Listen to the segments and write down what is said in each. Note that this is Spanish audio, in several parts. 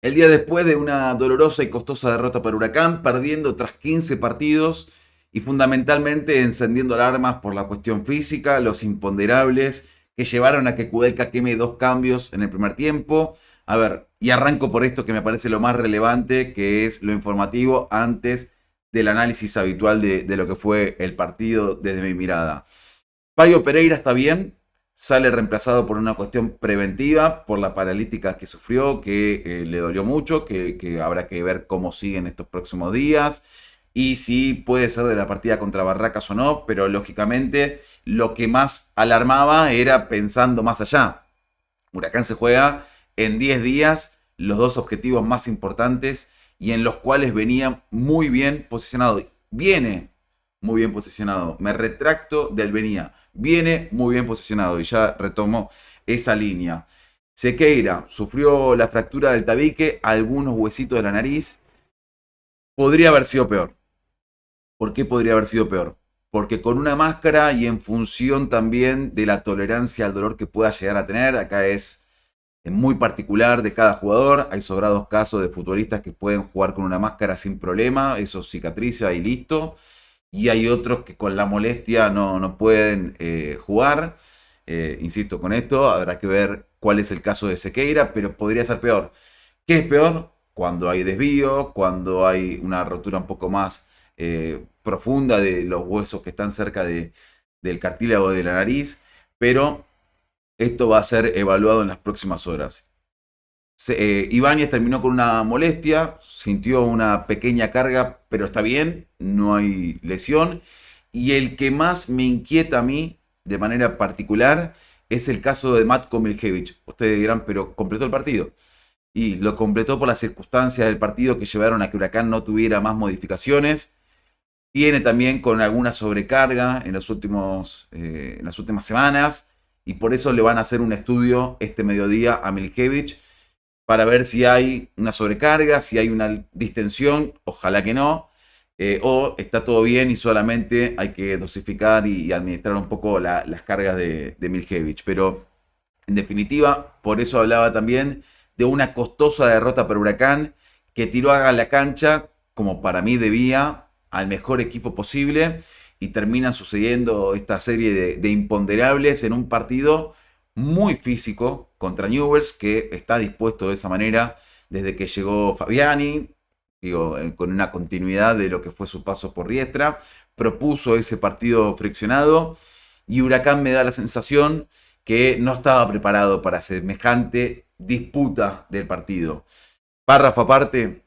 El día después de una dolorosa y costosa derrota para Huracán, perdiendo tras 15 partidos y fundamentalmente encendiendo alarmas por la cuestión física, los imponderables que llevaron a que Kudelka queme dos cambios en el primer tiempo. A ver, y arranco por esto que me parece lo más relevante, que es lo informativo antes del análisis habitual de lo que fue el partido desde mi mirada. Paio Pereira está bien, sale reemplazado por una cuestión preventiva, por la paralítica que sufrió, que le dolió mucho, que habrá que ver cómo siguen estos próximos días y si puede ser de la partida contra Barracas o no, pero lógicamente lo que más alarmaba era pensando más allá. Huracán se juega en 10 días los dos objetivos más importantes y en los cuales venía muy bien posicionado. Viene muy bien posicionado. Me retracto del venía. Viene muy bien posicionado y ya retomo esa línea. Sequeira sufrió la fractura del tabique, algunos huesitos de la nariz. Podría haber sido peor. ¿Por qué podría haber sido peor? Porque con una máscara y en función también de la tolerancia al dolor que pueda llegar a tener, acá es muy particular de cada jugador. Hay sobrados casos de futbolistas que pueden jugar con una máscara sin problema, eso cicatriza y listo. Y hay otros que con la molestia no pueden jugar. Insisto con esto, habrá que ver cuál es el caso de Sequeira, pero podría ser peor. ¿Qué es peor? Cuando hay desvío, cuando hay una rotura un poco más profunda de los huesos que están cerca del cartílago de la nariz, pero esto va a ser evaluado en las próximas horas. Ibáñez terminó con una molestia, sintió una pequeña carga, pero está bien, no hay lesión. Y el que más me inquieta a mí, de manera particular, es el caso de Matko Miljevic. Ustedes dirán, pero completó el partido. Y lo completó por las circunstancias del partido que llevaron a que Huracán no tuviera más modificaciones. Viene también con alguna sobrecarga en las últimas semanas y por eso le van a hacer un estudio este mediodía a Miljevic para ver si hay una sobrecarga, si hay una distensión, ojalá que no, o está todo bien y solamente hay que dosificar y administrar un poco las cargas de Miljevic. Pero en definitiva, por eso hablaba también de una costosa derrota para Huracán que tiró a la cancha, como para mí debía, al mejor equipo posible y termina sucediendo esta serie de imponderables en un partido muy físico contra Newells, que está dispuesto de esa manera desde que llegó Fabiani, digo, con una continuidad de lo que fue su paso por Riestra, propuso ese partido friccionado y Huracán me da la sensación que no estaba preparado para semejante disputa del partido. Párrafo aparte,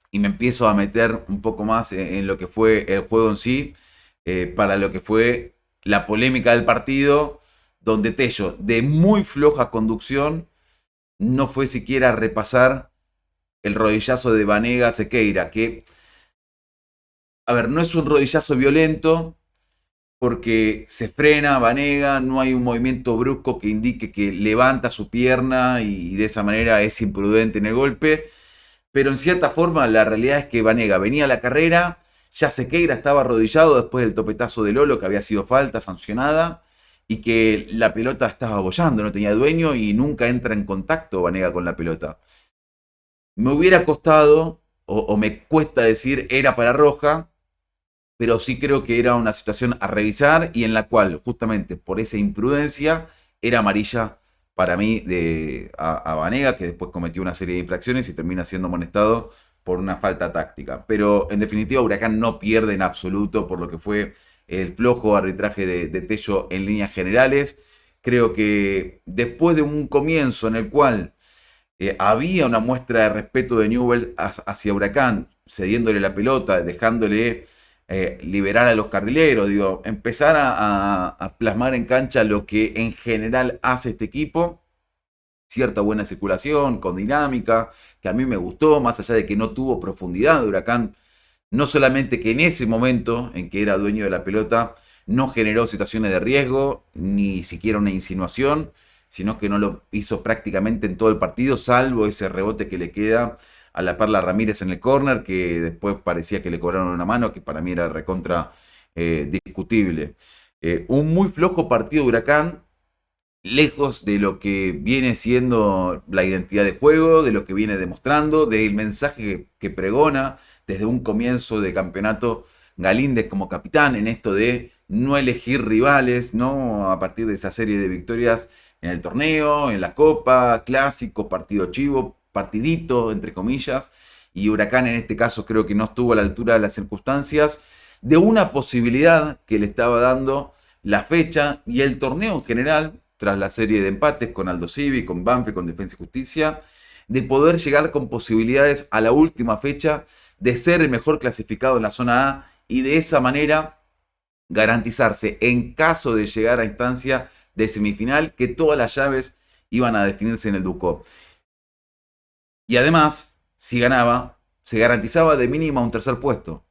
y me empiezo a meter un poco más en lo que fue el juego en sí, para lo que fue la polémica del partido, donde Tello, de muy floja conducción, no fue siquiera a repasar el rodillazo de Vanega Sequeira, que, a ver, no es un rodillazo violento, porque se frena Vanega, no hay un movimiento brusco que indique que levanta su pierna y de esa manera es imprudente en el golpe. Pero en cierta forma la realidad es que Vanega venía a la carrera, ya Sequeira estaba arrodillado después del topetazo de Lolo, que había sido falta sancionada, y que la pelota estaba bollando, no tenía dueño y nunca entra en contacto Vanega con la pelota. Me hubiera costado, o me cuesta decir, era para Roja, pero sí creo que era una situación a revisar y en la cual, justamente por esa imprudencia, era amarilla para mí a Vanega, que después cometió una serie de infracciones y termina siendo amonestado por una falta táctica. Pero en definitiva, Huracán no pierde en absoluto por lo que fue el flojo arbitraje de Tello en líneas generales. Creo que después de un comienzo en el cual había una muestra de respeto de Newell hacia Huracán, cediéndole la pelota, dejándole liberar a los carrileros, digo, empezar a plasmar en cancha lo que en general hace este equipo, cierta buena circulación, con dinámica, que a mí me gustó, más allá de que no tuvo profundidad de Huracán, no solamente que en ese momento en que era dueño de la pelota no generó situaciones de riesgo, ni siquiera una insinuación, sino que no lo hizo prácticamente en todo el partido, salvo ese rebote que le queda a la Perla Ramírez en el córner, que después parecía que le cobraron una mano, que para mí era recontra discutible. Un muy flojo partido de Huracán, lejos de lo que viene siendo la identidad de juego, de lo que viene demostrando, del mensaje que pregona desde un comienzo de campeonato Galíndez como capitán, en esto de no elegir rivales, ¿no? A partir de esa serie de victorias en el torneo, en la Copa, clásico, partido chivo, partidito, entre comillas, y Huracán en este caso creo que no estuvo a la altura de las circunstancias, de una posibilidad que le estaba dando la fecha y el torneo en general, tras la serie de empates con Aldo Civi, con Banfield, con Defensa y Justicia, de poder llegar con posibilidades a la última fecha de ser el mejor clasificado en la zona A y de esa manera garantizarse, en caso de llegar a instancia de semifinal, que todas las llaves iban a definirse en el Ducó. Y además, si ganaba, se garantizaba de mínima un tercer puesto.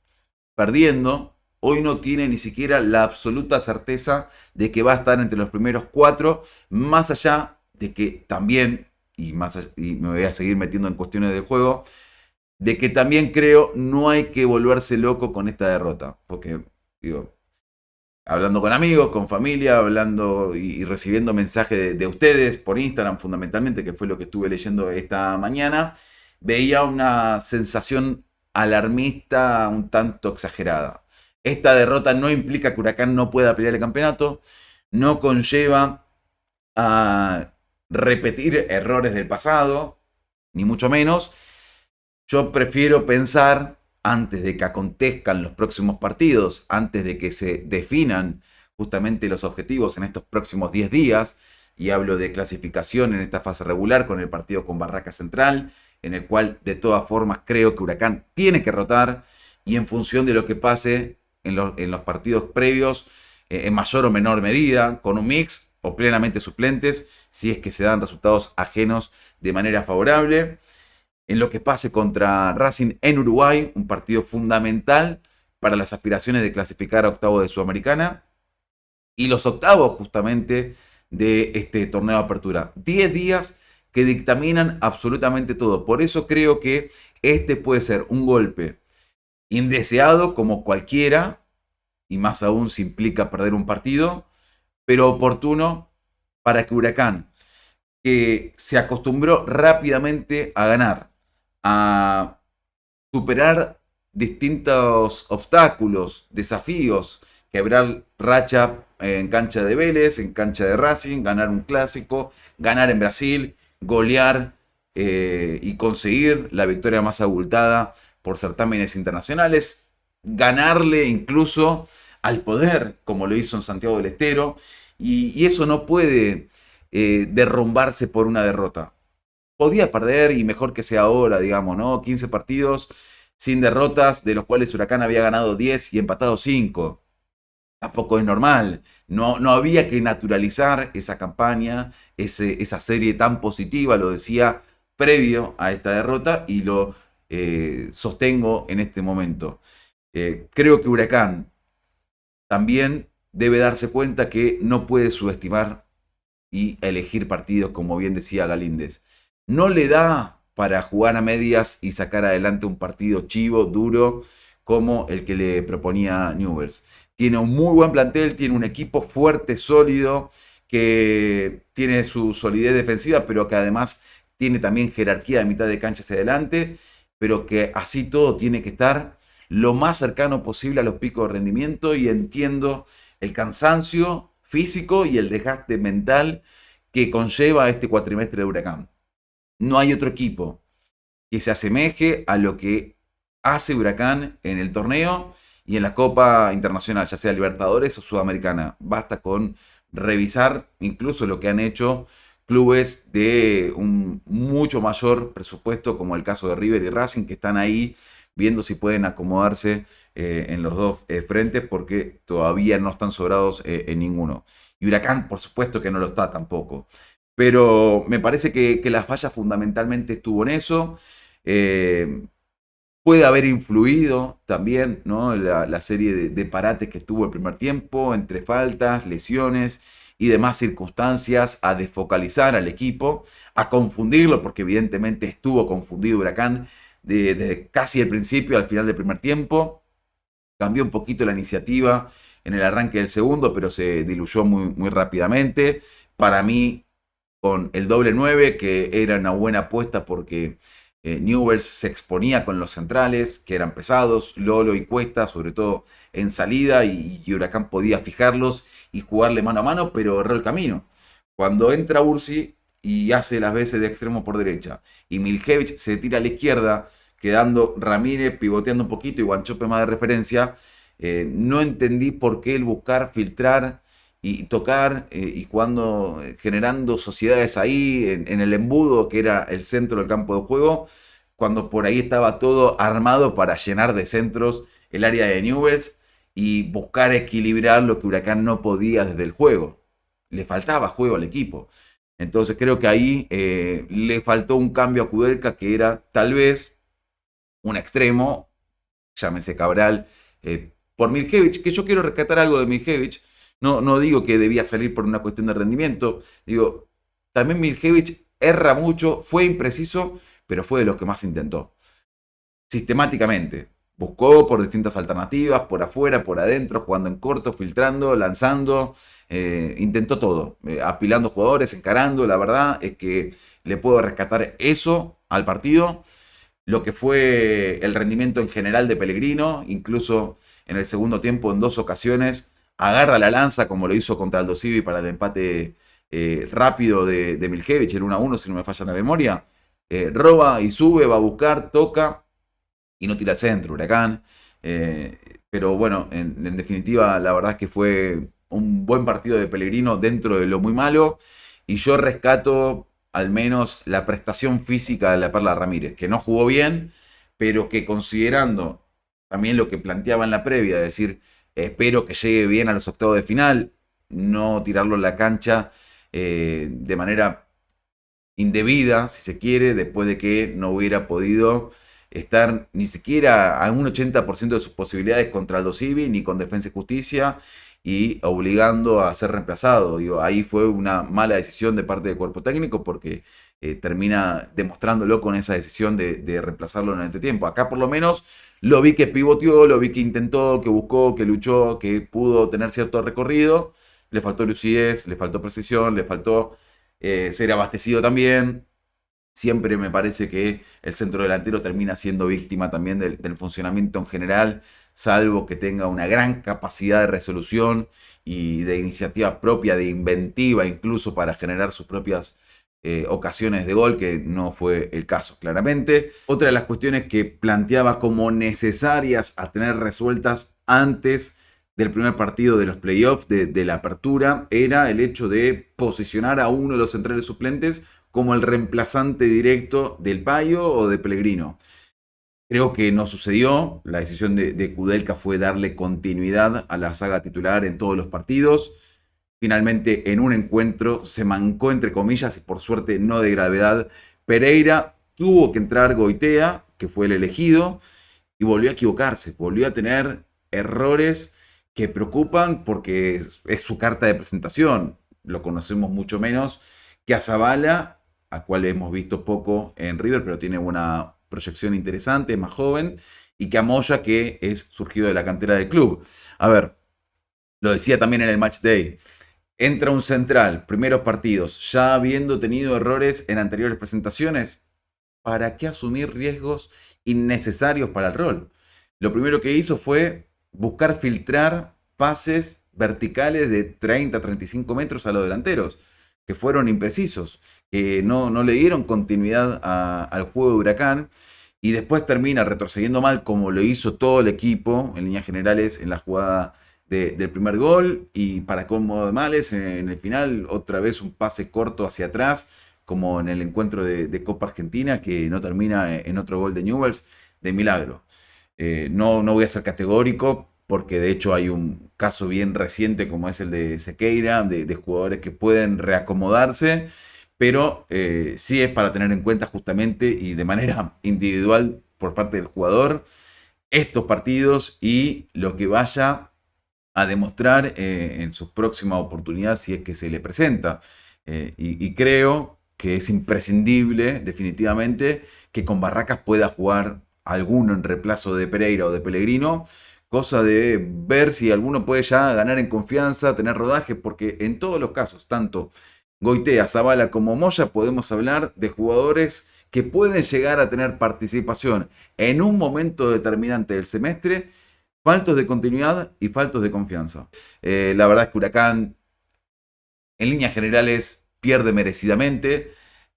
Perdiendo, hoy no tiene ni siquiera la absoluta certeza de que va a estar entre los primeros 4, más allá de que también, y me voy a seguir metiendo en cuestiones del juego, de que también creo no hay que volverse loco con esta derrota. Porque, digo, hablando con amigos, con familia, hablando y recibiendo mensajes de ustedes por Instagram fundamentalmente, que fue lo que estuve leyendo esta mañana, veía una sensación alarmista un tanto exagerada. Esta derrota no implica que Huracán no pueda pelear el campeonato, no conlleva a repetir errores del pasado, ni mucho menos. Yo prefiero pensar, antes de que acontezcan los próximos partidos, antes de que se definan justamente los objetivos en estos próximos 10 días, y hablo de clasificación en esta fase regular con el partido con Barraca Central, en el cual de todas formas creo que Huracán tiene que rotar, y en función de lo que pase en los partidos previos, en mayor o menor medida, con un mix o plenamente suplentes, si es que se dan resultados ajenos de manera favorable. En lo que pase contra Racing en Uruguay, un partido fundamental para las aspiraciones de clasificar a octavos de Sudamericana, y los octavos justamente de este torneo de apertura. 10 días que dictaminan absolutamente todo. Por eso creo que este puede ser un golpe indeseado como cualquiera, y más aún si implica perder un partido, pero oportuno para que Huracán, que se acostumbró rápidamente a ganar, a superar distintos obstáculos, desafíos, quebrar racha en cancha de Vélez, en cancha de Racing, ganar un clásico, ganar en Brasil, golear y conseguir la victoria más abultada por certámenes internacionales, ganarle incluso al poder, como lo hizo en Santiago del Estero, y eso no puede derrumbarse por una derrota. Podía perder y mejor que sea ahora, digamos, ¿no? 15 partidos sin derrotas, de los cuales Huracán había ganado 10 y empatado 5. Tampoco es normal. No había que naturalizar esa campaña, esa serie tan positiva, lo decía previo a esta derrota y lo sostengo en este momento. Creo que Huracán también debe darse cuenta que no puede subestimar y elegir partidos, como bien decía Galíndez. No le da para jugar a medias y sacar adelante un partido chivo, duro, como el que le proponía Newell's. Tiene un muy buen plantel, tiene un equipo fuerte, sólido, que tiene su solidez defensiva, pero que además tiene también jerarquía de mitad de cancha hacia adelante, pero que así todo tiene que estar lo más cercano posible a los picos de rendimiento, y entiendo el cansancio físico y el desgaste mental que conlleva este cuatrimestre de Huracán. No hay otro equipo que se asemeje a lo que hace Huracán en el torneo y en la Copa Internacional, ya sea Libertadores o Sudamericana. Basta con revisar incluso lo que han hecho clubes de un mucho mayor presupuesto, como el caso de River y Racing, que están ahí viendo si pueden acomodarse en los dos frentes, porque todavía no están sobrados en ninguno. Y Huracán, por supuesto que no lo está tampoco. Pero me parece que la falla fundamentalmente estuvo en eso. Puede haber influido también, ¿no? La serie de parates que tuvo el primer tiempo, entre faltas, lesiones y demás circunstancias, a desfocalizar al equipo, a confundirlo, porque evidentemente estuvo confundido Huracán desde casi el principio al final del primer tiempo. Cambió un poquito la iniciativa en el arranque del segundo, pero se diluyó muy, muy rápidamente. para mí con el doble 9, que era una buena apuesta porque Newell's se exponía con los centrales, que eran pesados, Lolo y Cuesta, sobre todo en salida, y Huracán podía fijarlos y jugarle mano a mano, pero erró el camino. Cuando entra Ursi y hace las veces de extremo por derecha, y Miljevic se tira a la izquierda, quedando Ramírez pivoteando un poquito y Guanchope más de referencia, no entendí por qué el buscar filtrar y tocar y jugando, generando sociedades ahí en el embudo que era el centro del campo de juego, cuando por ahí estaba todo armado para llenar de centros el área de Newell's y buscar equilibrar lo que Huracán no podía desde el juego. Le faltaba juego al equipo. Entonces creo que ahí le faltó un cambio a Kudelka que era tal vez un extremo, llámese Cabral, por Miljevic, que yo quiero rescatar algo de Miljevic. No digo que debía salir por una cuestión de rendimiento. Digo, también Miljevic erra mucho, fue impreciso, pero fue de los que más intentó. Sistemáticamente. Buscó por distintas alternativas, por afuera, por adentro, jugando en corto, filtrando, lanzando. Intentó todo. Apilando jugadores, encarando. La verdad es que le puedo rescatar eso al partido. Lo que fue el rendimiento en general de Pellegrino, incluso en el segundo tiempo en 2 ocasiones, agarra la lanza como lo hizo contra Aldo Civi para el empate rápido de Miljevic, el 1-1 si no me falla la memoria. Roba y sube, va a buscar, toca y no tira al centro, Huracán. Pero bueno, en definitiva la verdad es que fue un buen partido de Pellegrino dentro de lo muy malo. Y yo rescato al menos la prestación física de la Perla Ramírez, que no jugó bien, pero que considerando también lo que planteaba en la previa, es decir, espero que llegue bien a los octavos de final, no tirarlo en la cancha de manera indebida, si se quiere, después de que no hubiera podido estar ni siquiera a un 80% de sus posibilidades contra Aldo Civi, ni con Defensa y Justicia, y obligando a ser reemplazado. Digo, ahí fue una mala decisión de parte del cuerpo técnico porque termina demostrándolo con esa decisión de reemplazarlo en el entretiempo. Acá por lo menos lo vi que pivoteó, lo vi que intentó, que buscó, que luchó, que pudo tener cierto recorrido. Le faltó lucidez, le faltó precisión, le faltó ser abastecido también. Siempre me parece que el centro delantero termina siendo víctima también del funcionamiento en general, salvo que tenga una gran capacidad de resolución y de iniciativa propia, de inventiva incluso para generar sus propias ocasiones de gol, que no fue el caso claramente. Otra de las cuestiones que planteaba como necesarias a tener resueltas antes del primer partido de los playoffs, de la apertura, era el hecho de posicionar a uno de los centrales suplentes como el reemplazante directo del Payo o de Pellegrino. Creo que no sucedió. La decisión de Kudelka fue darle continuidad a la saga titular en todos los partidos. Finalmente, en un encuentro se mancó, entre comillas, y por suerte no de gravedad, Pereira. Tuvo que entrar Goitea, que fue el elegido, y volvió a equivocarse. Volvió a tener errores que preocupan porque es su carta de presentación. Lo conocemos mucho menos que a Zavala, a cual hemos visto poco en River, pero tiene una proyección interesante, es más joven, y que a Moya, que es surgido de la cantera del club. A ver, lo decía también en el match day. Entra un central, primeros partidos, ya habiendo tenido errores en anteriores presentaciones. ¿Para qué asumir riesgos innecesarios para el rol? Lo primero que hizo fue buscar filtrar pases verticales de 30 a 35 metros a los delanteros, que fueron imprecisos, que no le dieron continuidad al juego de Huracán, y después termina retrocediendo mal como lo hizo todo el equipo en líneas generales en la jugada del primer gol, y para colmo de males en el final otra vez un pase corto hacia atrás como en el encuentro de Copa Argentina que no termina en otro gol de Newell's de milagro. No voy a ser categórico porque de hecho hay un caso bien reciente como es el de Sequeira, de jugadores que pueden reacomodarse, pero sí es para tener en cuenta justamente y de manera individual por parte del jugador estos partidos y lo que vaya a demostrar en sus próximas oportunidades si es que se le presenta. Y creo que es imprescindible definitivamente que con Barracas pueda jugar alguno en reemplazo de Pereira o de Pellegrino, cosa de ver si alguno puede ya ganar en confianza, tener rodaje, porque en todos los casos, tanto Goitea, Zabala como Moya, podemos hablar de jugadores que pueden llegar a tener participación en un momento determinante del semestre, faltos de continuidad y faltos de confianza. La verdad es que Huracán, en líneas generales, pierde merecidamente.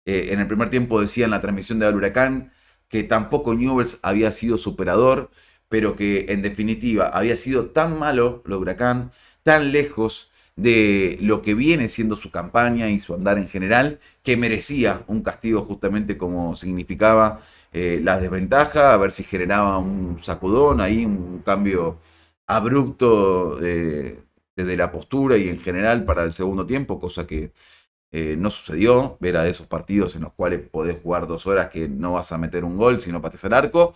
En el primer tiempo decía en la transmisión de Al Huracán que tampoco Newell's había sido superador, pero que en definitiva había sido tan malo lo de Huracán, tan lejos de lo que viene siendo su campaña y su andar en general, que merecía un castigo justamente como significaba la desventaja, a ver si generaba un sacudón ahí, un cambio abrupto desde la postura y en general para el segundo tiempo, cosa que no sucedió. Era de esos partidos en los cuales podés jugar 2 horas que no vas a meter un gol si no pateas al arco,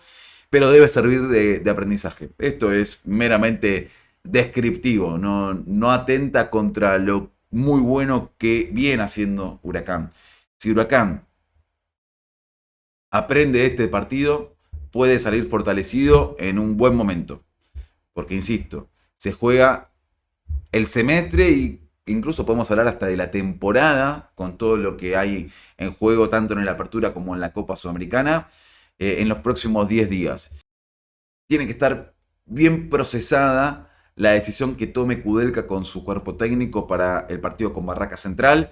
pero debe servir de aprendizaje. Esto es meramente descriptivo, no atenta contra lo muy bueno que viene haciendo Huracán. Si Huracán aprende este partido, puede salir fortalecido en un buen momento. Porque, insisto, se juega el semestre y incluso podemos hablar hasta de la temporada con todo lo que hay en juego tanto en la apertura como en la Copa Sudamericana en los próximos 10 días. Tiene que estar bien procesada la decisión que tome Kudelka con su cuerpo técnico para el partido con Barraca Central,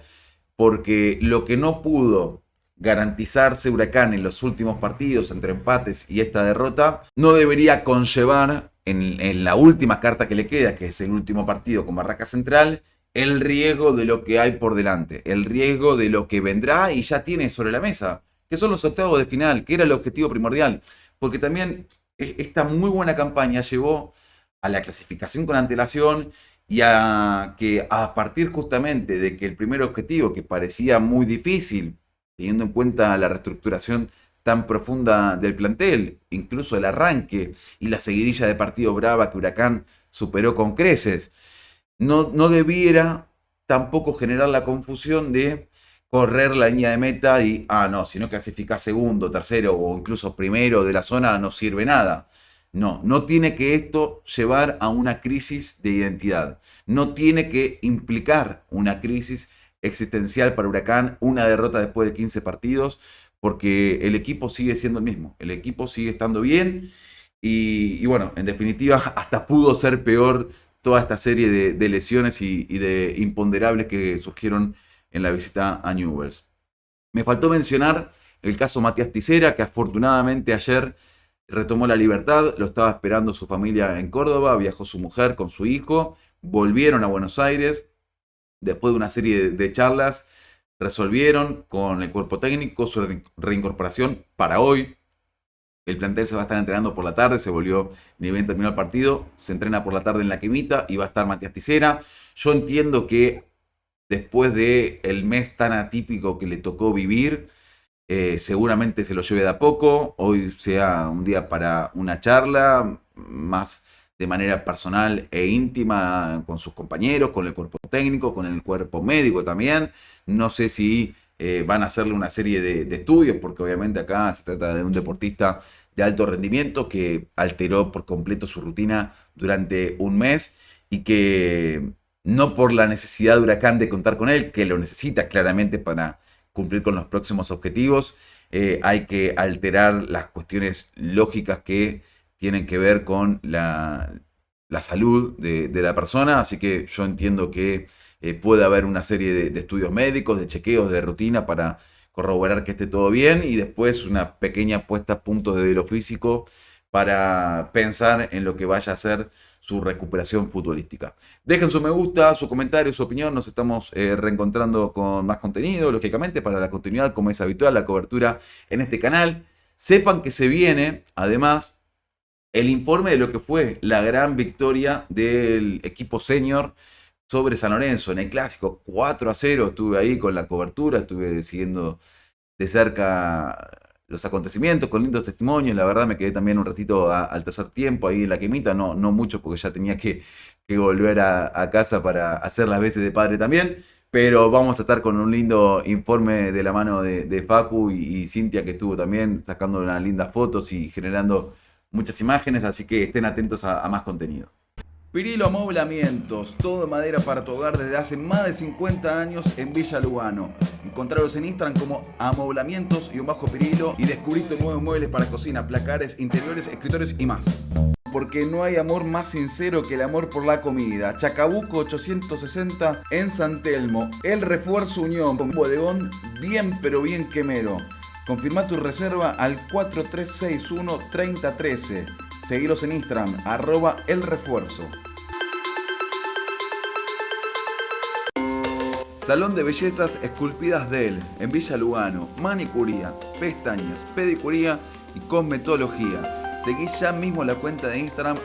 porque lo que no pudo garantizarse Huracán en los últimos partidos entre empates y esta derrota, no debería conllevar en la última carta que le queda, que es el último partido con Barraca Central, el riesgo de lo que hay por delante, el riesgo de lo que vendrá y ya tiene sobre la mesa, que son los octavos de final, que era el objetivo primordial, porque también esta muy buena campaña llevó a la clasificación con antelación y a que a partir justamente de que el primer objetivo, que parecía muy difícil, teniendo en cuenta la reestructuración tan profunda del plantel, incluso el arranque y la seguidilla de partidos brava que Huracán superó con creces, no debiera tampoco generar la confusión de correr la línea de meta y, no, si no clasificás segundo, tercero o incluso primero de la zona no sirve nada. No tiene que esto llevar a una crisis de identidad. No tiene que implicar una crisis existencial para Huracán, una derrota después de 15 partidos, porque el equipo sigue siendo el mismo. El equipo sigue estando bien y bueno, en definitiva, hasta pudo ser peor toda esta serie de lesiones y de imponderables que surgieron en la visita a Newell's. Me faltó mencionar el caso Matías Tisera, que afortunadamente ayer retomó la libertad, lo estaba esperando su familia en Córdoba, viajó su mujer con su hijo, volvieron a Buenos Aires, después de una serie de charlas, resolvieron con el cuerpo técnico su reincorporación para hoy. El plantel se va a estar entrenando por la tarde, se volvió, ni bien terminó el partido, se entrena por la tarde en la Quimita y va a estar Matías Tisera. Yo entiendo que después del mes tan atípico que le tocó vivir, seguramente se lo lleve de a poco. Hoy sea un día para una charla más de manera personal e íntima con sus compañeros, con el cuerpo técnico, con el cuerpo médico también. No sé si van a hacerle una serie de estudios, porque obviamente acá se trata de un deportista de alto rendimiento que alteró por completo su rutina durante un mes y que no por la necesidad de Huracán de contar con él, que lo necesita claramente para cumplir con los próximos objetivos, hay que alterar las cuestiones lógicas que tienen que ver con la salud de la persona, así que yo entiendo que puede haber una serie de estudios médicos, de chequeos, de rutina para corroborar que esté todo bien y después una pequeña puesta a punto de lo físico para pensar en lo que vaya a ser su recuperación futbolística. Dejen su me gusta, su comentario, su opinión. Nos estamos reencontrando con más contenido, lógicamente, para la continuidad, como es habitual, la cobertura en este canal. Sepan que se viene, además, el informe de lo que fue la gran victoria del equipo senior sobre San Lorenzo en el clásico 4-0. Estuve ahí con la cobertura, estuve siguiendo de cerca los acontecimientos con lindos testimonios. La verdad me quedé también un ratito al tercer tiempo ahí en la quemita, no mucho porque ya tenía que volver a casa para hacer las veces de padre también. Pero vamos a estar con un lindo informe de la mano de Facu y Cintia, que estuvo también sacando unas lindas fotos y generando muchas imágenes, así que estén atentos a más contenido. Pirilo Amoblamientos, todo de madera para tu hogar desde hace más de 50 años en Villa Lugano. Encontraros en Instagram como amoblamientos_Pirilo y descubriste nuevos muebles para cocina, placares, interiores, escritorios y más. Porque no hay amor más sincero que el amor por la comida. Chacabuco 860 en San Telmo. El Refuerzo Unión, con bodegón bien pero bien quemero. Confirma tu reserva al 4361-3013. Seguilos en Instagram, @elrefuerzo. Salón de Bellezas Esculpidas Del, en Villa Lugano. Manicuría, pestañas, pedicuría y cosmetología. Seguí ya mismo la cuenta de Instagram,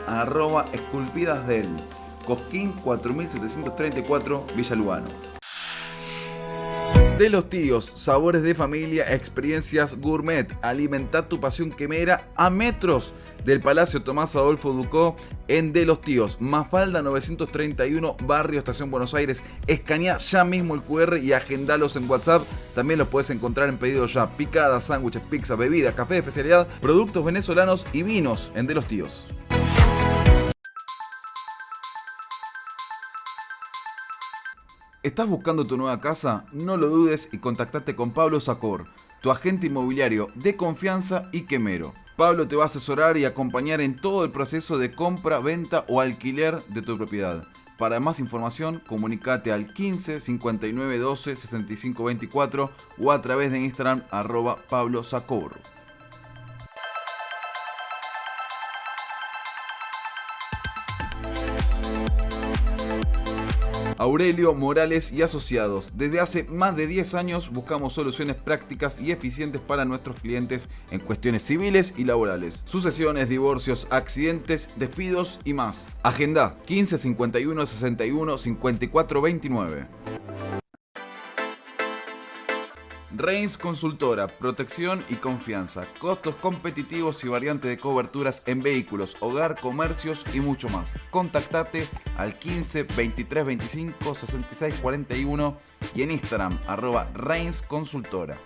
@esculpidasdel. Cosquín 4734, Villa Lugano. De los Tíos, sabores de familia, experiencias gourmet. Alimenta tu pasión quemera a metros del Palacio Tomás Adolfo Ducó en De los Tíos. Mafalda 931, Barrio Estación Buenos Aires. Escanea ya mismo el QR y agendalos en WhatsApp. También los puedes encontrar en Pedido Ya. Picadas, sándwiches, pizza, bebidas, café de especialidad, productos venezolanos y vinos en De los Tíos. ¿Estás buscando tu nueva casa? No lo dudes y contactate con Pablo Sacor, tu agente inmobiliario de confianza y quemero. Pablo te va a asesorar y acompañar en todo el proceso de compra, venta o alquiler de tu propiedad. Para más información, comunícate al 15 59 12 65 24 o a través de Instagram @Pablo Sacor. Aurelio Morales y Asociados. Desde hace más de 10 años buscamos soluciones prácticas y eficientes para nuestros clientes en cuestiones civiles y laborales. Sucesiones, divorcios, accidentes, despidos y más. Agenda 15 51 61 54 29. Reins Consultora, protección y confianza, costos competitivos y variante de coberturas en vehículos, hogar, comercios y mucho más. Contactate al 15 23 25 66 41 y en Instagram @Reins Consultora.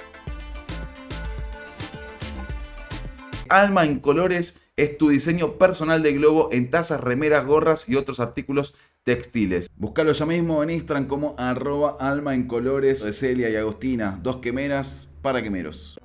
Alma en Colores es tu diseño personal de globo en tazas, remeras, gorras y otros artículos textiles. Búscalo ya mismo en Instagram como @Alma en Colores de Celia y Agostina, dos quemeras para quemeros.